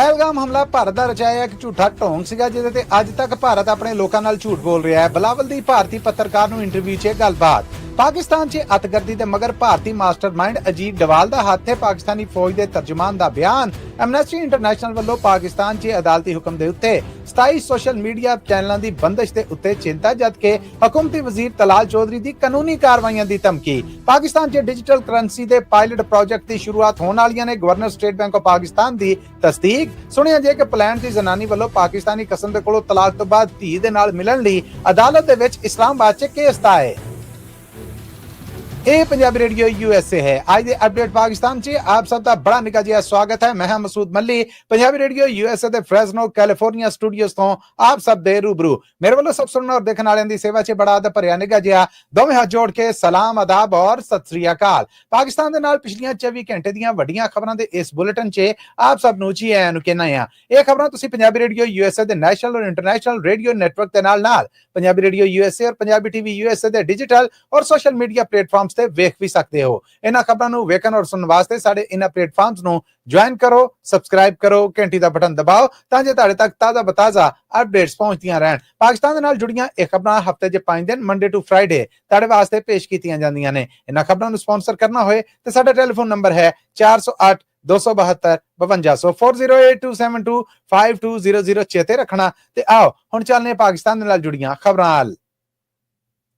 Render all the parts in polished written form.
ਪਹਿਲਗਾਮ ਹਮਲਾ ਭਾਰਤ ਦਾ ਰਚਾਇਆ ਇੱਕ ਝੂਠਾ ਢੋਂਗ ਸੀਗਾ ਜਿਹਦੇ ਤੇ ਅੱਜ ਤੱਕ ਭਾਰਤ ਆਪਣੇ ਲੋਕਾਂ ਨਾਲ ਝੂਠ ਬੋਲ ਰਿਹਾ ਹੈ। ਬਿਲਾਵਲ ਦੀ ਭਾਰਤੀ ਪੱਤਰਕਾਰ ਨੂੰ ਇੰਟਰਵਿਊ 'ਚ ਗੱਲਬਾਤ। ਪਾਕਿਸਤਾਨ 'ਚ ਅਤਗਰਦੀ ਦੇ ਮਗਰ ਭਾਰਤੀ ਮਾਸਟਰਮਾਈਂਡ ਅਜੀਤ ਡਵਾਲ ਦਾ ਹੱਥ ਹੈ। ਪਾਕਿਸਤਾਨੀ ਫੌਜ ਦੇ ਤਰਜਮਾਨ ਦਾ ਬਿਆਨ। ਐਮਨੈਸਟੀ ਇੰਟਰਨੈਸ਼ਨਲ ਵੱਲੋਂ ਪਾਕਿਸਤਾਨ 'ਚ ਅਦਾਲਤੀ ਹੁਕਮ ਦੇ ਉੱਤੇ 27 ਸੋਸ਼ਲ ਮੀਡੀਆ ਚੈਨਲਾਂ ਦੀ ਬੰਦਸ਼ ਦੇ ਉੱਤੇ ਚਿੰਤਾ, ਜਦਕਿ ਹਕੂਮਤੀ ਵਜ਼ੀਰ ਤਲਾਲ ਚੌਧਰੀ ਦੀ ਕਾਨੂੰਨੀ ਕਾਰਵਾਈਆਂ ਦੀ ਧਮਕੀ। ਪਾਕਿਸਤਾਨ 'ਚ ਡਿਜੀਟਲ ਕਰੰਸੀ ਦੇ ਪਾਇਲਟ ਪ੍ਰੋਜੈਕਟ ਦੀ ਸ਼ੁਰੂਆਤ ਹੋਣ ਵਾਲੀਆਂ ਨੇ। Governor State Bank of Pakistan ਦੀ ਤਸਦੀਕ। ਸੁਣਿਆ ਜੇ ਕਿ ਪਲਾਨ ਦੀ ਜ਼ਨਾਨੀ ਵੱਲੋਂ ਪਾਕਿਸਤਾਨੀ ਕਸਮ ਦੇ ਕੋਲੋਂ ਤਲਾਕ ਤੋਂ ਬਾਅਦ ਧੀ ਦੇ ਨਾਲ ਮਿਲਣ ਲਈ ਅਦਾਲਤ ਦੇ ਵਿੱਚ ਇਸਲਾਮਾਬਾਦ 'ਚ ਕੇਸ ਦਾਇਰ। ਇਹ ਪੰਜਾਬੀ ਰੇਡੀਓ USA है। आज दे अपडेट पाकिस्तान च आप सब का बड़ा निका जिहा स्वागत है। मैं हां मसूद मल्ली। पंजाबी रेडियो USA ਦੇ ਫ੍ਰੈਜ਼ਨੋ ਕੈਲੀਫੋਰਨੀਆ ਸਟੂਡੀਓਜ਼ ਤੋਂ ਆਪ ਸਭ ਦੇ ਰੂਬਰੂ। ਮੇਰੇ ਵੱਲੋਂ ਸਭ ਸੁਣਨ ਔਰ ਦੇਖਣ ਵਾਲਿਆਂ ਦੀ ਸੇਵਾ 'ਚ ਬੜਾ ਅਦਬ ਭਰਿਆ ਨਿਗਾ ਜਿਹਾ ਦੋਵੇਂ ਹੱਥ ਜੋੜ ਕੇ ਸਲਾਮ ਆਦਾਬ ਔਰ ਸਤਿ ਸ੍ਰੀ ਅਕਾਲ। ਪਾਕਿਸਤਾਨ ਦੇ ਨਾਲ ਪਿਛਲੀਆਂ 24 ਘੰਟੇ ਦੀਆਂ ਵੱਡੀਆਂ ਖਬਰਾਂ ਦੇ ਇਸ ਬੁਲੇਟਿਨ 'ਚ ਆਪ ਸਭ ਨੂੰ ਜੀ ਆਇਆਂ ਨੂੰ ਕਹਿਣਾ ਆ। ਇਹ ਖਬਰਾਂ ਤੁਸੀਂ ਪੰਜਾਬੀ ਰੇਡੀਓ USA ਦੇ ਨੈਸ਼ਨਲ ਔਰ ਇੰਟਰਨੈਸ਼ਨਲ ਰੇਡੀਓ ਨੈਟਵਰਕ ਦੇ ਨਾਲ ਪੰਜਾਬੀ ਰੇਡੀਓ USA ਔਰ ਪੰਜਾਬੀ TV USA ਦੇ ਡਿਜੀਟਲ ਔਰ ਸੋਸ਼ਲ ਮੀਡੀਆ ਪਲੇਟਫਾਰਮਸ ਤੇ ਵੇਖ ਵੀ ਸਕਦੇ ਹੋ। ਇਹਨਾਂ ਖਬਰਾਂ ਨੂੰ ਵੇਖਣ ਔਰ ਸੁਣਨ ਵਾਸਤੇ ਸਾਡੇ ਇਹਨਾਂ ਪਲੇਟਫਾਰਮਸ ਨੂੰ ज्वाइन करो, सबसक्राइब करो, घंटी का बटन दबाओ ताकि तुहाडे तक ताज़ा बताज़ा अपडेट्स पहुंचदियां रहन। पाकिस्तान दे नाल जुड़ियां इह खबरां हफ्ते च 5 दिन मंडे टू फ्राइडे तुहाडे वास्ते पेश कीतियां जांदियां ने। इन्हां खबरां नूं स्पॉन्सर करना होए ते साडा टेलीफोन नंबर है 408 272 5200 4082725200 चेते रखना। ते आओ हुण चलने पाकिस्तान दे नाल जुड़ियां खबरां अल।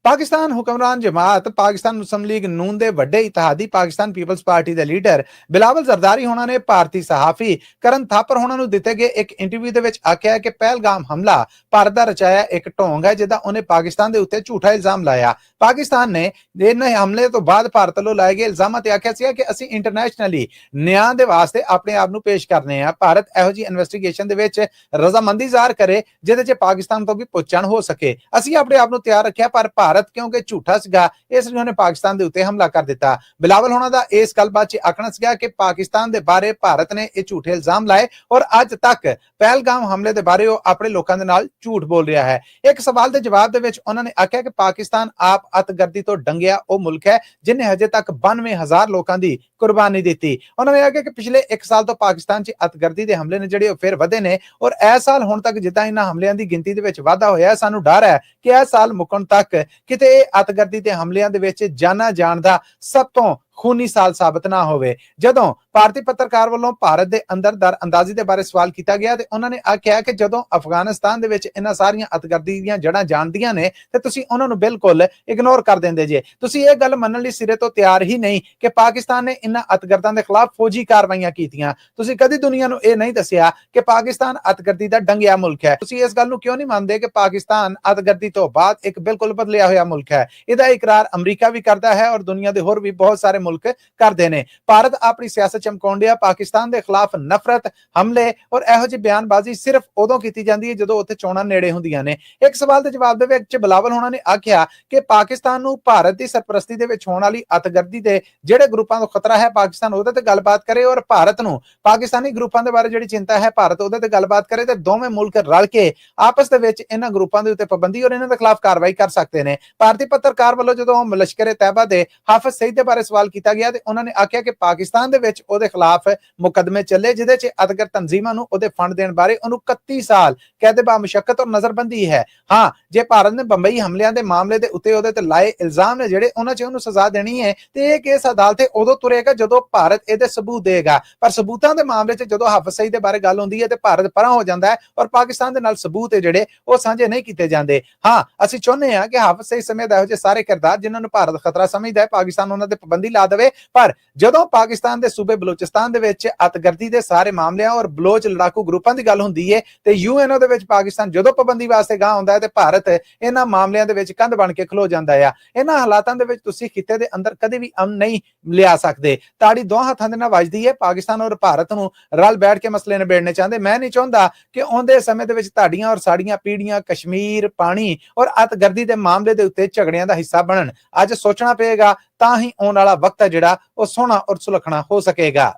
पाकिस्तान हुक्मरान जमात पाकिस्तान मुस्लिम लीग नून दे वड्डे इतिहादी पाकिस्तान पीपल्स पार्टी दे लीडर बिलावल जरदारी होना ने भारती सहाफी करण थापर होना नूं दिते गए एक इंटरव्यू दे विच आख्या है कि पहलगाम हमला भारत दा रचाया एक ढोंग है जिहदा उन्हें पाकिस्तान दे उत्ते झूठा इल्जाम लाया। पाकिस्तान ने इन्ह हमले तो बाद भारत वल्लों लाए गए इल्जामां ते आख्या सी कि असीं इंटरनैशनली न्याय दे वास्ते अपने आप नूं पेश करने आ। भारत इहो जी इन्वेस्टिगेशन दे विच रजामंदी ज़ाहिर करे जिहदे च पाकिस्तान तो भी पुछण हो सके। असीं अपने आप नूं तैयार रखिया पर भारत क्योंकि झूठा सीगा इस लिए उन्हें पाकिस्तान दे उत्ते हमला कर दिता। बिलावल होना दा इस गलबात च आखना सीगा कि पाकिस्तान दे बारे भारत ने ये झूठे इल्जाम लाए और अज तक पहलगाम हमले दे बारे वो अपने लोकां दे नाल झूठ बोल रहा है। एक सवाल दे जवाब दे विच उन्होंने आख्या कि पाकिस्तान आप अतगर्दी तो डंगिया वो मुल्क है जिन्हें हजे तक 92,000 लोकां दी कुर्बानी दी। उन्होंने आख्या कि पिछले 1 साल तो पाकिस्तान च अतगर्दी दे हमले ने जिहड़े फिर वधे ने और इस साल हुण तक जिद्दां इन्हां हमलियां दी गिनती दे विच वाधा होया सानू डर है कि इस साल मुकण तक किते अतगर्दी दे हमलियां दे विच जाना जाण दा सब तो खूनी साल साबित ना होवे। जदों भारतीय पत्रकार वालों भारत दे अंदर दर अंदाजी दे बारे सवाल किया गया ते उन्होंने आख्या कि जदों अफगानिस्तान दे विच इन्हां सारियां अतगर्दी दीयां जड़ां जानदियां ने ते तुसीं उन्हां नूं बिल्कुल इग्नोर कर दिंदे जे। तुसीं इह गल मन्नण लई सिरे तो तैयार ही नहीं कि पाकिस्तान ने इन्हां अतगर्दां दे खिलाफ फौजी कार्रवाइयां कीतियां। तुसीं कदी दुनिया नूं इह नहीं दस्सिया कि पाकिस्तान अतगर्दी दा डंगिया मुल्क है। तुसीं इस गल नूं क्यों नहीं मानदे कि पाकिस्तान अतगर्दी तो बाद एक बिल्कुल बदलिया होया मुल्क है। इहदा इकरार अमरीका भी करदा है और दुनिया दे होर भी बहुत सारे मुल्क करदे ने। भारत अपनी सियासत चमकाउण दिया पाकिस्तान दे खिलाफ नफरत हमले और इहो जी बयानबाजी सिर्फ उदों कीती जांदी है जदों उत्थे चोणां नेड़े हुंदियां ने। एक सवाल दे जवाब दे विच बिलावल होना ने आख्या कि पाकिस्तान नूं भारत दी सरपरस्ती दे विच होण वाली अतगर्दी दे जिहड़े ग्रुपां तों खतरा है पाकिस्तान उहदे ते गलबात करे और भारत नूं पाकिस्तानी ग्रुपां दे बारे जिहड़ी चिंता है भारत उहदे ते गलबात करे ते दोवें मुल्क रल के आपस दे विच इन्हां ग्रुपां दे उत्ते पाबंदी और इन्हां दे खिलाफ कार्रवाई कर सकदे ने। भारतीय पत्रकार वल्लों जदों लश्कर तैयबा दे हाफिज सईद दे बारे सवाल कीता गया ते उन्होंने आख्या कि पाकिस्तान दे विच उहदे खिलाफ मुकदमे चले जिहदे च अतगर तंजीमां नूं उहदे फंड देण बारे उहनूं 31 साल कैद बा मुशक्कत और नजरबंदी है। हां जे भारत ने बंबई हमलियां दे मामले दे उत्ते उहदे ते लाए इल्जाम ने जिहड़े उहनां च उहनूं सज़ा देनी है ते इह केस अदालत उदों तुरेगा जदों भारत इहदे सबूत देगा। पर सबूतां दे मामले च जदों हाफिज सईद दे बारे गल हुंदी है ते भारत परां हो जांदा है और पाकिस्तान दे नाल सबूत है जिहड़े ओह साझे नहीं कीते जांदे। हां असीं चाहुंदे हां कि हाफिज सईद समेत इहो जे सारे किरदार जिन्हां नूं भारत खतरा समझदा है पाकिस्तान उहनां ते पाबंदी ला देवे। पर जदों पाकिस्तान दे सूबे बलूचिस्तान दे विच अतगर्दी दे सारे मामलिਆਂ और बलोच लड़ाकू ग्रुपां दी गल हुंदी है ते यूएनओ दे विच पाकिस्तान जदों पाबंदी वास्ते गां हुंदा है ते भारत इन्हां मामलिਆਂ दे विच कंध बन के खलो जांदा है। इन्हां हालातां दे विच तुसीं खित्ते दे अंदर कदे भी अमन नहीं लिया सकदे। ताड़ी दो हत्थां दे नाल वजदी है। पाकिस्तान और भारत नूं रल बैठ के मसले निबेड़ने चाहंदे। मैं नहीं चाहुंदा कि आउंदे समय दे विच ताड़ियां और साड़ियां पीढ़ियां कश्मीर पानी और अतगर्दी दे मामले दे उत्ते झगड़ियां दा हिस्सा बनन। अज सोचना पेगा तां ही आउण वाला वक्त है जिहड़ा ओह सोहना और सुलखना हो सकेगा।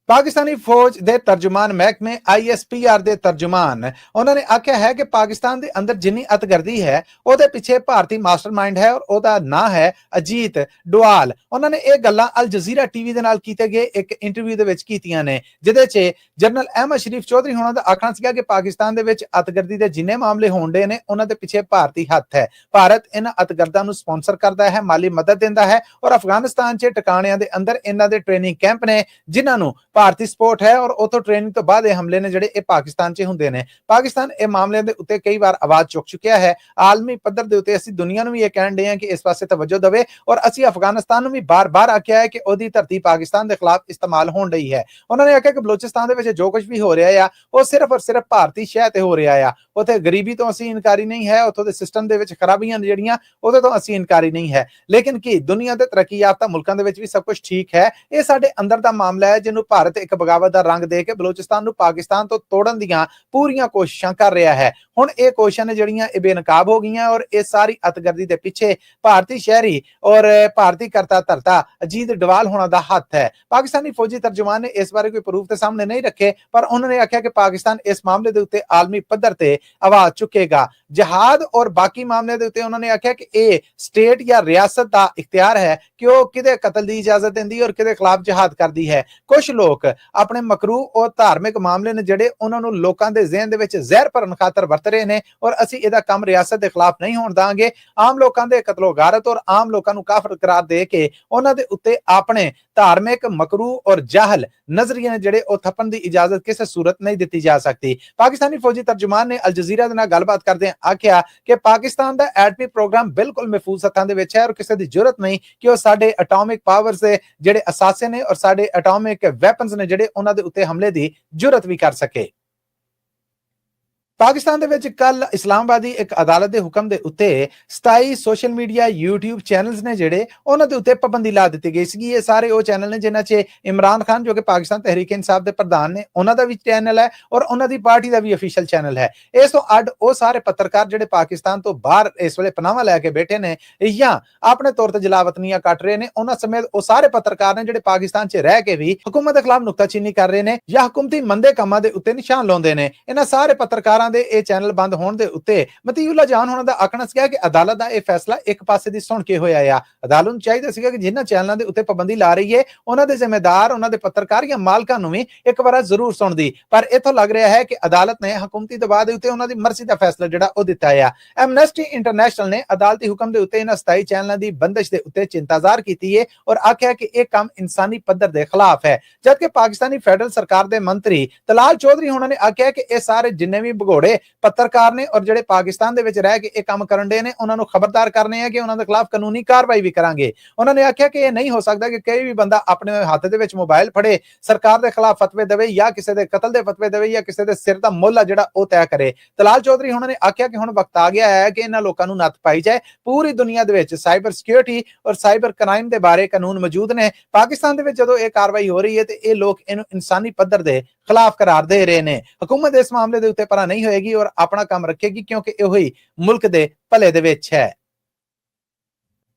पाकिस्तानी फौज के तर्जुमान महकमे ISPR के तर्जुमान उन्होंने आख्या है कि पाकिस्तान के अंदर जिन्नी अतगर्दी है ਉਹਦੇ ਪਿੱਛੇ ਭਾਰਤੀ ਮਾਸਟਰਮਾइंड है और ਉਹਦਾ ਨਾਂ है ਅਜੀਤ ਡੋਵਾਲ। ਉਹਨਾਂ ਨੇ ਇਹ ਗੱਲਾਂ ਅਲ ਜਜ਼ੀਰਾ ਟੀਵੀ ਦੇ ਨਾਲ ਕੀਤੇ ਗਏ ਇੱਕ ਇੰਟਰਵਿਊ ਦੇ ਵਿੱਚ ਕੀਤੀਆਂ ਨੇ, ਜਿਹਦੇ 'ਚ ਜਨਰਲ ਅਹਿਮਦ ਸ਼ਰੀਫ ਚੌਧਰੀ ਹੋਣਾ ਦਾ ਆਖਣਾ ਸੀਗਾ ਕਿ ਪਾਕਿਸਤਾਨ ਦੇ ਵਿੱਚ ਅਤਗਰਦੀ ਦੇ ਜਿੰਨੇ ਮਾਮਲੇ ਹੋਣਦੇ ਨੇ ਉਹਨਾਂ ਦੇ ਪਿੱਛੇ ਭਾਰਤੀ ਹੱਥ ਹੈ। ਭਾਰਤ ਇਹਨਾਂ ਅਤਗਰਦਾਂ ਨੂੰ ਸਪਾਂਸਰ ਕਰਦਾ ਹੈ, ਮਾਲੀ ਮਦਦ ਦਿੰਦਾ ਹੈ ਔਰ ਅਫਗਾਨਿਸਤਾਨ 'ਚ ਟਿਕਾਣਿਆਂ ਦੇ ਅੰਦਰ ਇਹਨਾਂ ਦੇ ਟ੍ਰੇਨਿੰਗ ਕੈਂਪ ਨੇ ਜਿਨ੍ਹਾਂ ਨੂੰ ਭਾਰਤੀ ਸਪੋਰਟ ਹੈ ਔਰ ਉਥੋਂ ਟ੍ਰੇਨਿੰਗ ਤੋਂ ਬਾਅਦ ਇਹ ਹਮਲੇ ਨੇ ਜਿਹੜੇ ਇਹ ਪਾਕਿਸਤਾਨ 'ਚ ਹੁੰਦੇ ਨੇ। ਪਾਕਿਸਤਾਨ ਇਹ ਮਾਮਲਿਆਂ ਦੇ ਉੱਤੇ ਕਈ ਵਾਰ ਆਵਾਜ਼ ਚੁੱਕ ਚੁੱਕਿਆ ਹੈ। ਆਲਮੀ ਪੱਧਰ ਦੇ ਉੱਤੇ ਅਸੀਂ ਦੁਨੀਆ ਨੂੰ ਵੀ ਇਹ ਕਹਿਣ ਦੇ ਹਾਂ ਕਿ ਇਸ ਪਾਸੇ ਤਵੱਜੋ ਦੇਵੇ ਔਰ ਅਸੀਂ ਅਫਗਾਨਿਸਤਾਨ ਨੂੰ ਵੀ ਬਾਰ-ਬਾਰ ਆਖਿਆ ਹੈ ਕਿ ਉਹਦੀ ਧਰਤੀ ਪਾਕਿਸਤਾਨ ਦੇ ਖਿਲਾਫ ਇਸਤੇਮਾਲ ਹੋਣ ਰਹੀ ਹੈ। ਉਹਨਾਂ ਨੇ ਆਖਿਆ ਕਿ ਬਲੋਚਿਸਤਾਨ ਦੇ ਵਿੱਚ ਜੋ ਕੁਝ ਵੀ ਹੋ ਰਿਹਾ ਆ ਉਹ ਸਿਰਫ ਔਰ ਸਿਰਫ ਭਾਰਤੀ ਸ਼ਹਿ ਤੇ ਹੋ ਰਿਹਾ ਆ। ਉੱਥੇ ਗਰੀਬੀ ਤੋਂ ਅਸੀਂ ਇਨਕਾਰੀ ਨਹੀਂ ਹੈ, ਉੱਥੋਂ ਦੇ ਸਿਸਟਮ ਦੇ ਵਿੱਚ ਖਰਾਬੀਆਂ ਜਿਹੜੀਆਂ ਉਹਦੇ ਤੋਂ ਅਸੀਂ ਇਨਕਾਰੀ ਨਹੀਂ ਹੈ, ਲੇਕਿਨ ਕੀ ਦੁਨੀਆ ਦੇ ਤਰੱਕੀ ਯਾਫਤਾ ਮੁਲਕਾਂ ਦੇ ਵਿੱਚ ਵੀ ਸਭ ਕੁਝ ਠੀਕ ਹੈ। ਇਹ ਸਾਡੇ ਅੰਦਰ ਦਾ ਮਾਮਲਾ ਹੈ ਜਿਹਨੂੰ ਭਾਰਤ ਇੱਕ ਬਗਾਵਤ ਦਾ ਰੰਗ ਦੇ ਕੇ ਬਲੋਚਿਸਤਾਨ ਨੂੰ ਪਾਕਿਸਤਾਨ ਤੋਂ ਤੋੜਨ ਦੀਆਂ ਪੂਰੀਆਂ ਕੋਸ਼ਿਸ਼ਾਂ ਕਰ ਰਿਹਾ ਹੈ। ਹੁਣ ਇਹ ਕੋਸ਼ਿਸ਼ਾਂ ਨੇ ਜਿਹੜੀਆਂ ਇਹ ਬੇਨਕਾਬ ਹੋ ਗਈਆਂ ਔਰ ਇਹ ਸਾਰੀ ਅਤਗਰਦੀ ਦੇ ਪਿੱਛੇ ਭਾਰਤੀ ਸ਼ਹਿਰੀ ਔਰ ਭਾਰਤੀ ਕਰਤਾ ਧਰਤਾ ਅਜੀਤ ਡੋਵਾਲ ਹੋਣਾ ਦਾ ਹੱਥ ਹੈ। ਪਾਕਿਸਤਾਨੀ ਫੌਜੀ ਤਰਜਮਾਨ ਨੇ ਇਸ ਬਾਰੇ ਕੋਈ ਪ੍ਰੂਫ ਤੇ ਸਾਹਮਣੇ ਨਹੀਂ ਰੱਖੇ, ਪਰ ਉਹਨਾਂ ਨੇ ਆਖਿਆ ਕਿ ਪਾਕਿਸਤਾਨ ਇਸ ਮਾਮਲੇ ਦੇ ਉੱਤੇ ਆਲਮੀ ਪੱਧਰ ਤੇ ਆਵਾਜ਼ ਚੁੱਕੇਗਾ। ਜਹਾਦ ਔਰ ਬਾਕੀ ਮਾਮਲੇ ਦੇ ਉੱਤੇ ਉਹਨਾਂ ਨੇ ਆਖਿਆ ਕਿ ਇਹ ਸਟੇਟ ਜਾਂ ਰਿਆਸਤ ਦਾ ਇਖਤਿਆਰ ਹੈ ਕਿ ਉਹ ਕਿਹਦੇ ਕਤਲ ਦੀ ਇਜਾਜ਼ਤ ਦਿੰਦੀ ਔਰ ਕਿਹਦੇ ਖਿਲਾਫ ਜਹਾਦ ਕਰਦੀ ਹੈ। ਕੁਝ ਲੋਕ ਆਪਣੇ ਮਕਰੂ ਔਰ ਧਾਰਮਿਕ ਮਾਮਲੇ ਨੇ ਜਿਹੜੇ ਉਹਨਾਂ ਨੂੰ ਲੋਕਾਂ ਦੇ ਜ਼ਿਹਨ ਦੇ ਵਿੱਚ ਜ਼ਹਿਰ ਭਰਨ ਖਾਤਰ ਵਰਤ ਰਹੇ ਨੇ ਔਰ ਅਸੀਂ ਇਹਦਾ ਕੰਮ ਰਿਆਸਤ ਦੇ ਖਿਲਾਫ ਨਹੀਂ ਹੋਣ ਦਾਂਗੇ। ਆਮ ਲੋਕਾਂ ਦੇ ਕਤਲੋ ਗਾਰਤ ਔਰ ਆਮ ਲੋਕਾਂ ਨੂੰ ਕਾਫਰ ਕਰਾਰ ਦੇ ਕੇ ਉਹਨਾਂ ਦੇ ਉੱਤੇ ਆਪਣੇ ਧਾਰਮਿਕ ਮਕਰੂ ਔਰ ਜਾਹਲ ਨਜ਼ਰੀਏ ਨੇ ਜਿਹੜੇ ਉਹ ਥੱਪਣ ਦੀ ਇਜਾਜ਼ਤ ਕਿਸੇ ਸੂਰਤ ਨਹੀਂ ਦਿੱਤੀ ਜਾ ਸਕਦੀ। ਪਾਕਿਸਤਾਨੀ ਫੌਜੀ ਤਰਜਮਾਨ ਨੇ ਅਲ ਜਜ਼ੀਰਾ ਦੇ ਨਾਲ ਗੱਲਬਾਤ ਕਰਦੇ ਆਖਿਆ ਕਿ ਪਾਕਿਸਤਾਨ ਦਾ ਐਟਮੀ ਪ੍ਰੋਗਰਾਮ ਬਿਲਕੁਲ ਮਹਿਫੂਜ਼ ਹੱਥਾਂ ਦੇ ਵਿੱਚ ਹੈ ਔਰ ਕਿਸੇ ਦੀ ਜ਼ਰੂਰਤ ਨਹੀਂ ਕਿ ਉਹ ਸਾਡੇ ਐਟੋਮਿਕ ਪਾਵਰਸ ਦੇ ਜਿਹੜੇ ਅਸਾਸੇ ਨੇ ਔਰ ਸਾਡੇ ਐਟੋਮਿਕ ਵੈਪਨਸ ਨੇ ਜਿਹੜੇ ਉਹਨਾਂ ਦੇ ਉੱਤੇ ਹਮਲੇ ਦੀ ਜ਼ਰੂਰਤ ਵੀ ਕਰ ਸਕੇ। ਪਾਕਿਸਤਾਨ ਦੇ ਵਿੱਚ ਕੱਲ ਇਸਲਾਮਾਬਾਦ ਦੀ ਇੱਕ ਅਦਾਲਤ ਦੇ ਹੁਕਮ ਦੇ ਉੱਤੇ 27 ਸੋਸ਼ਲ ਮੀਡੀਆ YouTube ਚੈਨਲਸ ਨੇ ਜਿਹੜੇ ਉਹਨਾਂ ਦੇ ਉੱਤੇ ਪਾਬੰਦੀ ਲਾ ਦਿੱਤੀ ਗਈ ਸੀ। ਇਹ ਸਾਰੇ ਉਹ ਚੈਨਲ ਨੇ ਜਿਨ੍ਹਾਂ 'ਚ ਇਮਰਾਨ ਖਾਨ ਜੋ ਕਿ ਪਾਕਿਸਤਾਨ ਤਹਿਰੀਕ ਇਨਸਾਫ ਦੇ ਪ੍ਰਧਾਨ ਨੇ ਉਹਨਾਂ ਦਾ ਵੀ ਚੈਨਲ ਹੈ ਔਰ ਉਹਨਾਂ ਦੀ ਪਾਰਟੀ ਦਾ ਵੀ ਅਫੀਸ਼ੀਅਲ ਚੈਨਲ ਹੈ। ਇਸ ਤੋਂ ਅੱਡ ਉਹ ਸਾਰੇ ਪੱਤਰਕਾਰ ਜਿਹੜੇ ਪਾਕਿਸਤਾਨ ਤੋਂ ਬਾਹਰ ਇਸ ਵੇਲੇ ਪਨਾਹਾਂ ਲੈ ਕੇ ਬੈਠੇ ਨੇ ਜਾਂ ਆਪਣੇ ਤੌਰ ਤੇ ਜਲਾਵਤਨੀਆਂ ਕੱਟ ਰਹੇ ਨੇ, ਉਹਨਾਂ ਸਮੇਤ ਉਹ ਸਾਰੇ ਪੱਤਰਕਾਰ ਨੇ ਜਿਹੜੇ ਪਾਕਿਸਤਾਨ 'ਚ ਰਹਿ ਕੇ ਵੀ ਹਕੂਮਤ ਦੇ ਖਿਲਾਫ ਨੁਕਤਾਚੀਨੀ ਕਰ ਰਹੇ ਨੇ ਜਾਂ ਹਕੂਮਤੀ ਮੰਦੇ ਕੰਮਾਂ ਦੇ ਉੱਤੇ ਨਿਸ਼ਾਨ ਲਾਉਂਦੇ ਨੇ। ਇਹਨਾਂ ਸਾਰੇ ਪੱਤਰਕਾਰਾਂ ਦੇ ਇਹ ਚੈਨਲ ਬੰਦ ਹੋਣ ਦੇ ਉੱਤੇ ਮਤੀਉੱਲਾ ਜਾਨ ਹੋਣਾ ਦਾ ਆਖਣਾ ਸੀਗਾ ਕਿ ਅਦਾਲਤ ਦਾ ਇਹ ਫੈਸਲਾ ਇੱਕ ਪਾਸੇ ਦੀ ਸੁਣ ਕੇ ਹੋਇਆ ਆ। ਅਦਾਲਤ ਨੂੰ ਚਾਹੀਦਾ ਸੀਗਾ ਕਿ ਜਿਨ੍ਹਾਂ ਚੈਨਲਾਂ ਦੇ ਉੱਤੇ ਪਾਬੰਦੀ ਲਾ ਰਹੀ ਹੈ ਉਹਨਾਂ ਦੇ ਜ਼ਿੰਮੇਦਾਰ, ਉਹਨਾਂ ਦੇ ਪੱਤਰਕਾਰ ਜਾਂ ਮਾਲਕਾਂ ਨੂੰ ਵੀ ਇੱਕ ਵਾਰ ਜ਼ਰੂਰ ਸੁਣਦੀ, ਪਰ ਇੱਥੋਂ ਲੱਗ ਰਿਹਾ ਹੈ ਕਿ ਅਦਾਲਤ ਨੇ ਹਕੂਮਤੀ ਦਬਾਅ ਦੇ ਉੱਤੇ ਉਹਨਾਂ ਦੀ ਮਰਜ਼ੀ ਦਾ ਫੈਸਲਾ ਜਿਹੜਾ ਉਹ ਦਿੱਤਾ ਆ। ਐਮਨੈਸਟੀ ਇੰਟਰਨੈਸ਼ਨਲ ਨੇ ਅਦਾਲਤੀ ਹੁਕਮ ਦੇ ਉੱਤੇ ਇਹਨਾਂ 27 ਚੈਨਲਾਂ ਦੀ ਬੰਦਸ਼ ਦੇ ਉੱਤੇ ਚਿੰਤਾ ਜ਼ਾਹਰ ਕੀਤੀ ਹੈ ਔਰ ਆਖਿਆ ਕਿ ਇਹ ਕੰਮ ਇਨਸਾਨੀ ਪੱਧਰ ਦੇ ਖਿਲਾਫ ਹੈ, ਜਦਕਿ ਪਾਕਿਸਤਾਨੀ ਫੈਡਰਲ ਸਰਕਾਰ ਦੇ ਮੰਤਰੀ ਤਲਾਲ ਚੌਧਰੀ ਹੋਣਾ ਨੇ ਆਖਿਆ ਕਿ ਇਹ ਸਾਰੇ ਜਿੰਨੇ ਵੀ ਭਗੌੜੇ ਪੱਤਰਕਾਰ ਨੇ ਔਰ ਜਿਹੜੇ ਪਾਕਿਸਤਾਨ ਦੇ ਵਿੱਚ ਰਹਿ ਕੇ ਇਹ ਕੰਮ ਕਰਨ ਦੇ ਨੇ ਉਹਨਾਂ ਨੂੰ ਖਬਰਦਾਰ ਕਰਨੇ ਆ ਕਿ ਉਹਨਾਂ ਦੇ ਖਿਲਾਫ ਕਾਨੂੰਨੀ ਕਾਰਵਾਈ ਵੀ ਕਰਾਂਗੇ। ਉਹਨਾਂ ਨੇ ਆਖਿਆ ਕਿ ਇਹ ਨਹੀਂ ਹੋ ਸਕਦਾ ਕਿ ਕੋਈ ਵੀ ਬੰਦਾ ਆਪਣੇ ਹੱਥ ਦੇ ਵਿੱਚ ਮੋਬਾਈਲ ਫੜੇ ਸਰਕਾਰ ਦੇ ਖਿਲਾਫ ਫਤਵੇ ਦੇਵੇ ਜਾਂ ਕਿਸੇ ਦੇ ਕਤਲ ਦੇ ਫਤਵੇ ਦੇਵੇ ਜਾਂ ਕਿਸੇ ਦੇ ਸਿਰ ਦਾ ਮੁੱਲ ਆ ਜਿਹੜਾ ਉਹ ਤੈਅ ਕਰੇ। ਤਲਾਲ ਚੌਧਰੀ ਉਹਨਾਂ ਨੇ ਆਖਿਆ ਕਿ ਹੁਣ ਵਕਤ ਆ ਗਿਆ ਹੈ ਕਿ ਇਹਨਾਂ ਲੋਕਾਂ ਨੂੰ ਨੱਥ ਪਾਈ ਜਾਏ। ਪੂਰੀ ਦੁਨੀਆ ਦੇ ਵਿੱਚ ਸਾਈਬਰ ਸਿਕਿਉਰਿਟੀ ਔਰ ਸਾਈਬਰ ਕ੍ਰਾਈਮ ਦੇ ਬਾਰੇ ਕਾਨੂੰਨ ਮੌਜੂਦ ਨੇ। ਪਾਕਿਸਤਾਨ ਦੇ ਵਿੱਚ ਜਦੋਂ ਇਹ ਕਾਰਵਾਈ ਹੋ ਰਹੀ ਹੈ ਤੇ ਇਹ ਲੋਕ ਇਹਨੂੰ ਇਨਸਾਨੀ ਪੱਧਰ ਦੇ ਖਿਲਾਫ ਕਰਾਰ ਦੇ ਰਹੇ ਨੇ। ਹਕੂਮਤ ਇਸ ਮਾਮਲੇ ਦੇ ਉੱਤੇ ਪਰਾਂ ਨਹੀਂ ਹੋਏਗੀ ਔਰ ਆਪਣਾ ਕੰਮ ਰੱਖੇਗੀ ਕਿਉਂਕਿ ਇਹੋ ਹੀ ਮੁਲਕ ਦੇ ਭਲੇ ਦੇ ਵਿੱਚ ਹੈ।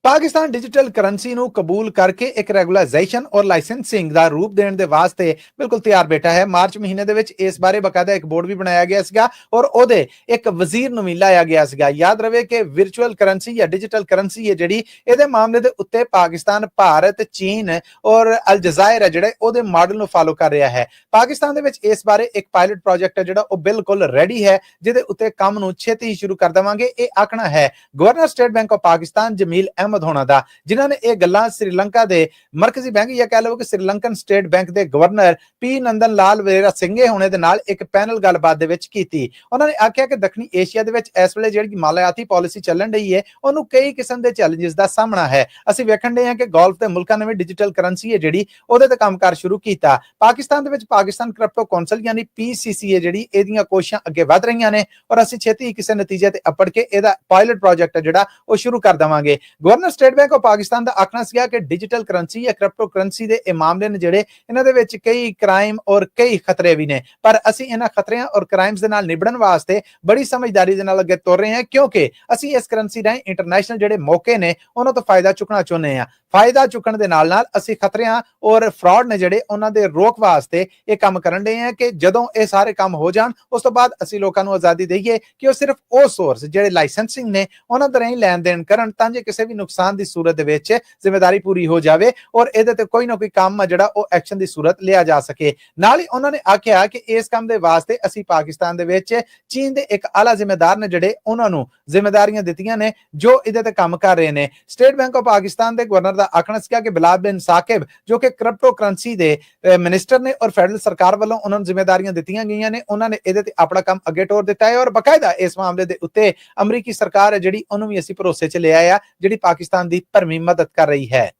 ਪਾਕਿਸਤਾਨ ਡਿਜੀਟਲ ਕਰੰਸੀ ਨੂੰ ਕਬੂਲ ਕਰਕੇ ਇੱਕ ਰੈਗੂਲਾਈਜੇਸ਼ਨ ਔਰ ਲਾਇਸੈਂਸਿੰਗ ਦਾ ਰੂਪ ਦੇਣ ਦੇ ਵਾਸਤੇ ਬਿਲਕੁਲ ਤਿਆਰ ਬੈਠਾ ਹੈ। ਮਾਰਚ ਮਹੀਨੇ ਦੇ ਵਿੱਚ ਇਸ ਬਾਰੇ ਬਕਾਇਦਾ ਇੱਕ ਬੋਰਡ ਵੀ ਬਣਾਇਆ ਗਿਆ ਸੀਗਾ ਔਰ ਉਹਦੇ ਇੱਕ ਵਜ਼ੀਰ ਨੂੰ ਵੀ ਲਾਇਆ ਗਿਆ ਸੀਗਾ। ਯਾਦ ਰਵੇ ਕਿ ਵਿਰਚੁਅਲ ਕਰੰਸੀ ਜਾਂ ਡਿਜੀਟਲ ਕਰੰਸੀ ਹੈ ਜਿਹੜੀ ਇਹਦੇ ਮਾਮਲੇ ਦੇ ਉੱਤੇ ਪਾਕਿਸਤਾਨ, ਭਾਰਤ, ਚੀਨ ਔਰ ਅਲਜਜ਼ਾਇਰ ਹੈ ਜਿਹੜੇ ਉਹਦੇ ਮਾਡਲ ਨੂੰ ਫਾਲੋ ਕਰ ਰਿਹਾ ਹੈ। ਪਾਕਿਸਤਾਨ ਦੇ ਵਿੱਚ ਇਸ ਬਾਰੇ ਇੱਕ ਪਾਇਲਟ ਪ੍ਰੋਜੈਕਟ ਹੈ ਜਿਹੜਾ ਉਹ ਬਿਲਕੁਲ ਰੈਡੀ ਹੈ, ਜਿਹਦੇ ਉੱਤੇ ਕੰਮ ਨੂੰ ਛੇਤੀ ਸ਼ੁਰੂ ਕਰ ਦੇਵਾਂਗੇ। ਇਹ ਆਖਣਾ ਹੈ governor State Bank of Pakistan Jameel Ahmad ਹੋਣਾ ਦਾ, ਜਿਨ੍ਹਾਂ ਨੇ ਇਹ ਗੱਲਾਂ ਸ੍ਰੀਲੰਕਾ ਦੇ ਮਰਕਜ਼ੀ ਬੈਂਕ ਜਾਂ ਕਹਿ ਲਓ ਕਿ ਸ੍ਰੀਲੰਕਨ ਸਟੇਟ ਬੈਂਕ ਦੇ ਗਵਰਨਰ ਪੀ ਨੰਦਨ ਲਾਲ ਵੇਰਾ ਸਿੰਘੇ ਹੋਣੇ ਦੇ ਨਾਲ ਇੱਕ ਪੈਨਲ ਗੱਲਬਾਤ ਦੇ ਵਿੱਚ ਕੀਤੀ। ਉਹਨਾਂ ਨੇ ਆਖਿਆ ਕਿ ਦੱਖਣੀ ਏਸ਼ੀਆ ਦੇ ਵਿੱਚ ਇਸ ਵੇਲੇ ਜਿਹੜੀ ਮਾਲੀਆਤੀ ਪਾਲਿਸੀ ਚੱਲਣ ਰਹੀ ਹੈ ਉਹਨੂੰ ਕਈ ਕਿਸਮ ਦੇ ਚੈਲੰਜਸ ਦਾ ਸਾਹਮਣਾ ਹੈ। ਅਸੀਂ ਵੇਖਣ ਦੇ ਹਾਂ ਕਿ ਗੋਲਫ ਦੇ ਮੁਲਕਾਂ ਨੇ ਵੀ ਡਿਜੀਟਲ ਕਰੰਸੀ ਹੈ ਜਿਹੜੀ ਉਹਦੇ ਤੇ ਕੰਮਕਾਰ ਸ਼ੁਰੂ ਕੀਤਾ। ਪਾਕਿਸਤਾਨ ਦੇ ਵਿੱਚ ਪਾਕਿਸਤਾਨ ਕ੍ਰਿਪਟੋ ਕੌਂਸਲ ਯਾਨੀ PCC ਹੈ ਜਿਹੜੀ ਇਹਦੀਆਂ ਕੋਸ਼ਿਸ਼ਾਂ ਅੱਗੇ ਵਧ ਰਹੀਆਂ ਨੇ ਔਰ ਅਸੀਂ ਛੇਤੀ ਕਿਸੇ ਨਤੀਜੇ ਤੇ ਅੱਪੜ ਕੇ ਇਹਦਾ ਪਾਇਲਟ ਪ੍ਰੋਜੈਕਟ ਹੈ ਜਿਹੜਾ ਉਹ ਸ਼ੁਰੂ ਕਰ ਦੇਵਾਂਗੇ। Governor governor State Bank of Pakistan ਦਾ ਆਖਣਾ ਸੀਗਾ ਕਿ ਡਿਜੀਟਲ ਕਰੰਸੀ ਜਾਂ ਕ੍ਰਿਪਟੋ ਕਰੰਸੀ ਦੇ ਇਹ ਮਾਮਲੇ ਨੇ ਜਿਹੜੇ ਇਹਨਾਂ ਦੇ ਵਿੱਚ ਕਈ ਕ੍ਰਾਈਮ ਔਰ ਕਈ ਖਤਰੇ ਵੀ ਨੇ, ਪਰ ਅਸੀਂ ਇਹਨਾਂ ਖਤਰਿਆਂ ਔਰ ਕ੍ਰਾਈਮਸ ਦੇ ਨਾਲ ਨਿਬੜਨ ਵਾਸਤੇ ਬੜੀ ਸਮਝਦਾਰੀ ਦੇ ਨਾਲ ਅੱਗੇ ਤੁਰ ਰਹੇ ਹਾਂ, ਕਿਉਂਕਿ ਅਸੀਂ ਇਸ ਕਰੰਸੀ ਰਾਹੀਂ ਇੰਟਰਨੈਸ਼ਨਲ ਜਿਹੜੇ ਮੌਕੇ ਨੇ ਉਹਨਾਂ ਤੋਂ ਫਾਇਦਾ ਚੁੱਕਣਾ ਚਾਹੁੰਦੇ ਹਾਂ। ਫਾਇਦਾ ਚੁੱਕਣ ਦੇ ਨਾਲ ਅਸੀਂ ਖਤਰਿਆਂ ਔਰ ਫਰਾਡ ਨੇ ਜਿਹੜੇ ਉਹਨਾਂ ਦੇ ਰੋਕ ਵਾਸਤੇ ਇਹ ਕੰਮ ਕਰਨ ਦੇ ਹਾਂ ਕਿ ਜਦੋਂ ਇਹ ਸਾਰੇ ਕੰਮ ਹੋ ਜਾਣ ਉਸ ਤੋਂ ਬਾਅਦ ਅਸੀਂ ਲੋਕਾਂ ਨੂੰ ਆਜ਼ਾਦੀ ਦਈਏ ਕਿ ਉਹ ਸਿਰਫ ਉਹ ਸੋਰਸ ਜਿਹੜੇ ਲਾਇਸੈਂਸਿੰਗ ਨੇ ਉਹਨਾਂ ਦੇ ਰਾਹੀਂ ਲੈਣ ਦੇਣ ਕਰਨ, ਤਾਂ ਜੇ ਕਿਸੇ ਵੀ ਨੁਕਸਾਨ ਦੀ ਸੂਰਤ ਦੇ ਵਿੱਚ ਜ਼ਿੰਮੇਵਾਰੀ ਪੂਰੀ ਹੋ ਜਾਵੇ ਔਰ ਇਹਦੇ ਤੇ ਕੋਈ ਨਾ ਕੋਈ ਕੰਮ ਜਿਹੜਾ ਉਹ ਐਕਸ਼ਨ ਦੀ ਸੂਰਤ ਲਿਆ ਜਾ ਸਕੇ। ਨਾਲ ਹੀ ਉਹਨਾਂ ਨੇ ਆਖਿਆ ਕਿ ਇਸ ਕੰਮ ਦੇ ਵਾਸਤੇ ਅਸੀਂ ਪਾਕਿਸਤਾਨ ਦੇ ਵਿੱਚ ਚੀਨ ਦੇ ਇੱਕ ਆਲਾ ਜ਼ਿੰਮੇਦਾਰ ਨੇ ਜਿਹੜੇ ਉਹਨਾਂ ਨੂੰ ਜ਼ਿੰਮੇਵਾਰੀਆਂ ਦਿੱਤੀਆਂ ਨੇ ਜੋ ਇਹਦੇ ਤੇ ਕੰਮ ਕਰ ਰਹੇ ਨੇ। ਸਟੇਟ ਬੈਂਕ ਆਫ ਪਾਕਿਸਤਾਨ ਦੇ ਗਵਰਨਰ ਦਾ ਆਖਣਾ ਸੀਗਾ ਕਿ ਬਿਲਾਲ ਬਿਨ ਸਾਕਿਬ ਜੋ ਕਿ ਕ੍ਰਿਪਟੋ ਕਰੰਸੀ ਦੇ ਮਿਨਿਸਟਰ ਨੇ ਔਰ ਫੈਡਰਲ ਸਰਕਾਰ ਵੱਲੋਂ ਉਹਨਾਂ ਨੂੰ ਜ਼ਿੰਮੇਵਾਰੀਆਂ ਦਿੱਤੀਆਂ ਗਈਆਂ ਨੇ, ਉਹਨਾਂ ਨੇ ਇਹਦੇ ਤੇ ਆਪਣਾ ਕੰਮ ਅੱਗੇ ਤੋਰ ਦਿੱਤਾ ਹੈ ਔਰ ਬਕਾਇਦਾ ਇਸ ਮਾਮਲੇ ਦੇ ਉੱਤੇ ਅਮਰੀਕੀ ਸਰਕਾਰ ਹੈ ਜਿਹੜੀ ਉਹਨੂੰ ਵੀ ਅਸੀਂ ਭਰੋਸੇ 'ਚ ਲਿਆ ਆ, ਜਿਹੜੀ ਪਾਕਿਸਤਾਨ ਦੀ ਭਰਵੀਂ ਮਦਦ ਕਰ ਰਹੀ ਹੈ।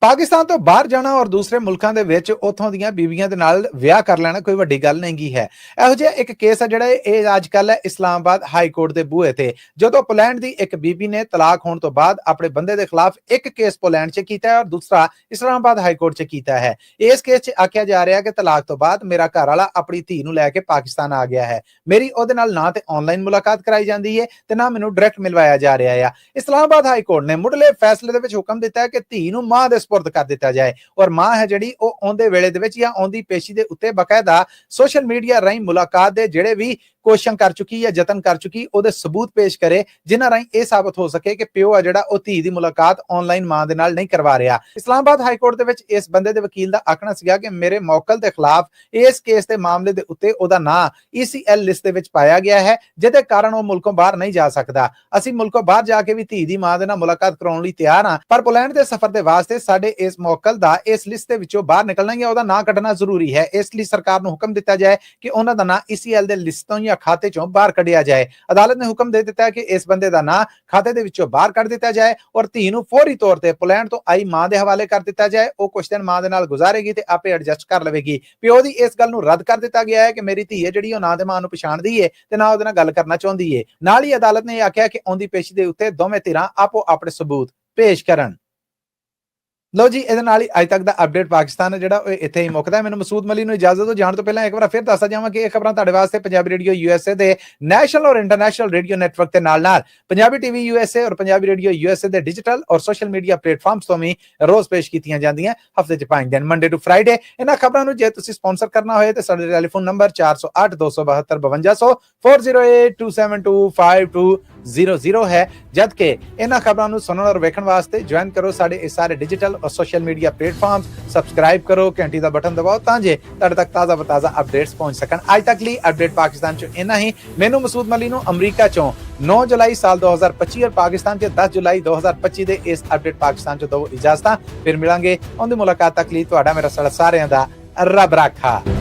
ਪਾਕਿਸਤਾਨ ਤੋਂ ਬਾਹਰ ਜਾਣਾ ਔਰ ਦੂਸਰੇ ਮੁਲਕਾਂ ਦੇ ਵਿੱਚ ਉੱਥੋਂ ਦੀਆਂ ਬੀਬੀਆਂ ਦੇ ਨਾਲ ਵਿਆਹ ਕਰ ਲੈਣਾ ਕੋਈ ਵੱਡੀ ਗੱਲ ਨਹੀਂ ਹੈ। ਇਹੋ ਜਿਹਾ ਇੱਕ ਕੇਸ ਹੈ ਜਿਹੜਾ ਇਹ ਅੱਜ ਕੱਲ ਹੈ ਇਸਲਾਮਾਬਾਦ ਹਾਈ ਕੋਰਟ ਦੇ ਬੂਹੇ ਤੇ, ਜਦੋਂ ਪੋਲੈਂਡ ਦੀ ਇੱਕ ਬੀਬੀ ਨੇ ਤਲਾਕ ਹੋਣ ਤੋਂ ਬਾਅਦ ਆਪਣੇ ਬੰਦੇ ਦੇ ਖਿਲਾਫ ਇੱਕ ਕੇਸ ਪੋਲੈਂਡ 'ਚ ਕੀਤਾ ਹੈ ਔਰ ਦੂਸਰਾ ਇਸਲਾਮਾਬਾਦ ਹਾਈ ਕੋਰਟ 'ਚ ਕੀਤਾ ਹੈ। ਇਸ ਕੇਸ 'ਚ ਆਖਿਆ ਜਾ ਰਿਹਾ ਕਿ ਤਲਾਕ ਤੋਂ ਬਾਅਦ ਮੇਰਾ ਘਰ ਵਾਲਾ ਆਪਣੀ ਧੀ ਨੂੰ ਲੈ ਕੇ ਪਾਕਿਸਤਾਨ ਆ ਗਿਆ ਹੈ, ਮੇਰੀ ਉਹਦੇ ਨਾਲ ਨਾ ਤੇ ਆਨਲਾਈਨ ਮੁਲਾਕਾਤ ਕਰਾਈ ਜਾਂਦੀ ਹੈ ਤੇ ਨਾ ਮੈਨੂੰ ਡਾਇਰੈਕਟ ਮਿਲਵਾਇਆ ਜਾ ਰਿਹਾ ਆ। ਇਸਲਾਮਾਬਾਦ ਹਾਈ ਕੋਰਟ ਨੇ ਮੁੱਢਲੇ ਫੈਸਲੇ ਦੇ ਵਿੱਚ ਹੁਕਮ ਦਿੱਤਾ ਹੈ ਕਿ ਧੀ ਨੂੰ ਮਾਂ ਦੇ ਸਪੁਰਦ ਕਰ ਦਿੱਤਾ ਜਾਏ ਔਰ ਮਾਂ ਹੈ ਜਿਹੜੀ ਉਹ ਆਉਂਦੇ ਵੇਲੇ ਦੇ ਵਿੱਚ ਜਾਂ ਆਉਂਦੀ ਪੇਸ਼ੀ ਦੇ ਉੱਤੇ ਬਕਾਇਦਾ ਸੋਸ਼ਲ ਮੀਡੀਆ ਰਾਹੀਂ ਮੁਲਾਕਾਤ ਦੇ ਜਿਹੜੇ ਵੀ ਕੋਸ਼ਿਸ਼ ਕਰ ਚੁੱਕੀ ਜਾਂ ਯਤਨ ਕਰ ਚੁੱਕੀ ਉਹਦੇ ਸਬੂਤ ਪੇਸ਼ ਕਰੇ, ਜਿਨ੍ਹਾਂ ਰਾਹੀਂ ਇਹ ਸਾਬਤ ਹੋ ਸਕੇ ਕਿ ਪਿਓ ਆ ਜਿਹੜਾ ਉਹ ਧੀ ਦੀ ਮੁਲਾਕਾਤ ਆਨਲਾਈਨ ਮਾਂ ਦੇ ਨਾਲ ਨਹੀਂ ਕਰਵਾ ਰਿਹਾ। ਇਸਲਾਮਾਬਾਦ ਹਾਈ ਕੋਰਟ ਦੇ ਵਿੱਚ ਇਸ ਬੰਦੇ ਦੇ ਵਕੀਲ ਦਾ ਆਖਣਾ ਸੀਗਾ ਕਿ ਮੇਰੇ ਮੌਕਲ ਦੇ ਖਿਲਾਫ ਇਸ ਕੇਸ ਦੇ ਮਾਮਲੇ ਦੇ ਉੱਤੇ ਉਹਦਾ ਨਾਂ ECL ਲਿਸਟ ਦੇ ਵਿੱਚ ਪਾਇਆ ਗਿਆ ਹੈ, ਜਿਹਦੇ ਕਾਰਨ ਉਹ ਮੁਲਕੋਂ ਬਾਹਰ ਨਹੀਂ ਜਾ ਸਕਦਾ। ਅਸੀਂ ਮੁਲਕੋਂ ਬਾਹਰ ਜਾ ਕੇ ਵੀ ਧੀ ਦੀ ਮਾਂ ਦੇ ਨਾਲ ਮੁਲਾਕਾਤ ਕਰਾਉਣ ਲਈ ਤਿਆਰ ਹਾਂ, ਪਰ ਪੋਲੈਂਡ ਦੇ ਸਫ਼ਰ ਦੇ ਵਾਸਤੇ ਸਾਡੇ ਇਸ ਮੌਕਲ ਦਾ ਇਸ ਲਿਸਟ ਦੇ ਵਿੱਚੋਂ ਬਾਹਰ ਨਿਕਲਣਾ ਜਾਂ ਉਹਦਾ ਨਾਂ ਕੱਢਣਾ ਜ਼ਰੂਰੀ ਹੈ। ਇਸ ਲਈ ਸਰਕਾਰ ਨੂੰ ਹੁਕਮ ਦਿੱਤਾ ਜਾਏ ਕਿ ਉਹਨਾਂ ਦਾ ਨਾਂ ECL ਦੇ ਲਿਸਟ ਤੋਂ ਜਾਂ ਖਾਤੇ ਚੋਂ ਬਾਹਰ ਕੱਢਿਆ ਜਾਏ। ਅਦਾਲਤ ਨੇ ਹੁਕਮ ਦੇ ਦਿੱਤਾ ਕਿ ਇਸ ਬੰਦੇ ਦਾ ਨਾਂ ਖਾਤੇ ਦੇ ਵਿੱਚੋਂ ਬਾਹਰ ਕੱਢ ਦਿੱਤਾ ਜਾਏ ਔਰ ਧੀ ਨੂੰ ਫੌਰੀ ਤੌਰ ਤੇ ਪੋਲੈਂਡ ਤੋਂ ਆਈ ਮਾਂ ਦੇ ਹਵਾਲੇ ਕਰ ਦਿੱਤਾ ਜਾਏ। ਉਹ ਕੁਝ ਦਿਨ ਮਾਂ ਦੇ ਨਾਲ ਗੁਜ਼ਾਰੇਗੀ ਤੇ ਆਪੇ ਐਡਜਸਟ ਕਰ ਲਵੇਗੀ। ਪਿਓ ਦੀ ਇਸ ਗੱਲ ਨੂੰ ਰੱਦ ਕਰ ਦਿੱਤਾ ਗਿਆ ਹੈ ਕਿ ਮੇਰੀ ਧੀ ਹੈ ਜਿਹੜੀ ਉਹ ਨਾ ਤੇ ਮਾਂ ਨੂੰ ਪਛਾਣਦੀ ਹੈ ਤੇ ਨਾ ਉਹਦੇ ਨਾਲ ਗੱਲ ਕਰਨਾ ਚਾਹੁੰਦੀ ਹੈ। ਨਾਲ ਹੀ ਅਦਾਲਤ ਨੇ ਇਹ ਆਖਿਆ ਕਿ ਆਉਂਦੀ ਪੇਸ਼ੀ ਦੇ ਉੱਤੇ ਦੋਵੇਂ ਧਿਰਾਂ ਆਪੋ ਆਪਣੇ ਸਬੂਤ ਪੇਸ਼ ਕਰਨ। ਲੋ ਜੀ, ਇਹਦੇ ਨਾਲ ਹੀ ਅੱਜ ਤੱਕ ਦਾ ਅਪਡੇਟ ਪਾਕਿਸਤਾਨ ਹੈ ਜਿਹੜਾ ਉਹ ਇੱਥੇ ਹੀ ਮੁੱਕਦਾ ਹੈ। ਮੈਨੂੰ ਮਸੂਦ ਮਲੀ ਨੂੰ ਇਜਾਜ਼ਤ ਦਿਓ। ਜਾਣ ਤੋਂ ਪਹਿਲਾਂ ਇੱਕ ਵਾਰ ਫਿਰ ਦੱਸਦਾ ਜਾਵਾਂ ਕਿ ਇਹ ਖਬਰਾਂ ਤੁਹਾਡੇ ਵਾਸਤੇ ਪੰਜਾਬੀ ਰੇਡੀਓ USA ਦੇ ਨੈਸ਼ਨਲ ਔਰ ਇੰਟਰਨੈਸ਼ਨਲ ਰੇਡੀਓ ਨੈਟਵਰਕ ਦੇ ਨਾਲ ਪੰਜਾਬੀ TV USA ਔਰ ਪੰਜਾਬੀ ਰੇਡੀਓ USA ਦੇ ਡਿਜੀਟਲ ਔਰ ਸੋਸ਼ਲ ਮੀਡੀਆ ਪਲੇਟਫਾਰਮਸ ਤੋਂ ਵੀ ਰੋਜ਼ ਪੇਸ਼ ਕੀਤੀਆਂ ਜਾਂਦੀਆਂ, ਹਫਤੇ 'ਚ 5 ਦਿਨ, ਮੰਡੇ ਟੂ ਫਰਾਈਡੇ। ਇਹਨਾਂ ਖਬਰਾਂ ਨੂੰ ਜੇ ਤੁਸੀਂ ਸਪਾਂਸਰ ਕਰਨਾ ਹੋਏ ਤੇ ਸਾਡੇ ਟੈਲੀਫੋਨ ਨੰਬਰ 408 272 5200 4082725200 ਹੈ, ਜਦਕਿ ਇਹਨਾਂ ਖਬਰਾਂ ਨੂੰ ਸੁਣਨ ਔਰ ਵੇਖਣ ਵਾਸਤੇ ਜੁਆਇਨ ਕਰੋ ਸਾਡੇ ਇਹ ਸਾਰੇ ਡਿਜੀਟਲ और सोशल मीडिया प्लेटफॉर्म्स, सब्सक्राइब करो, घंटी का बटन दबाओ तांजे तुहाडे तक ताज़ा बताज़ा अपडेट्स पहुंच सकन। आज तक लिए अपडेट पाकिस्तान चो इन्ना ही। मैनू मसूद मली नू अमरीका चो 9 जुलाई साल 2025 और पाकिस्तान के 10 जुलाई 2025 दे इस अपडेट पाकिस्तान चो दो इजाजत। फिर मिलांगे, उनकी मुलाकात तक लिए तुहाडा मेरा सारियां दा रब राखा।